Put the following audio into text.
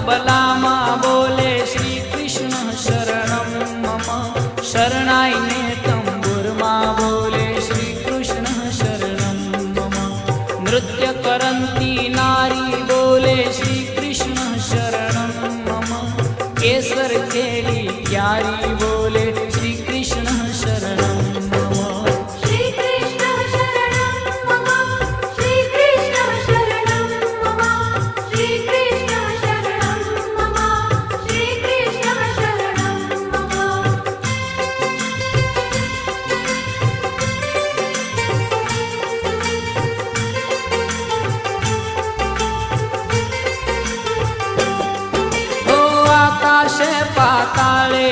तबलामा बोले श्री कृष्ण शरणं मम। शरणाई ने तंबुरमा बोले श्री कृष्ण शरणं मम। नृत्य करन्ती नारी बोले श्री कृष्ण शरणं मम। केसर केली प्यारी बोले श्री कृष्ण शरणं मम। श्री कृष्ण शरणं मम। श्री कृष्ण शरणं मम। श्री कृष्ण शरणं मम। श्री कृष्ण शरणं मम। ओ आकाशे पाताले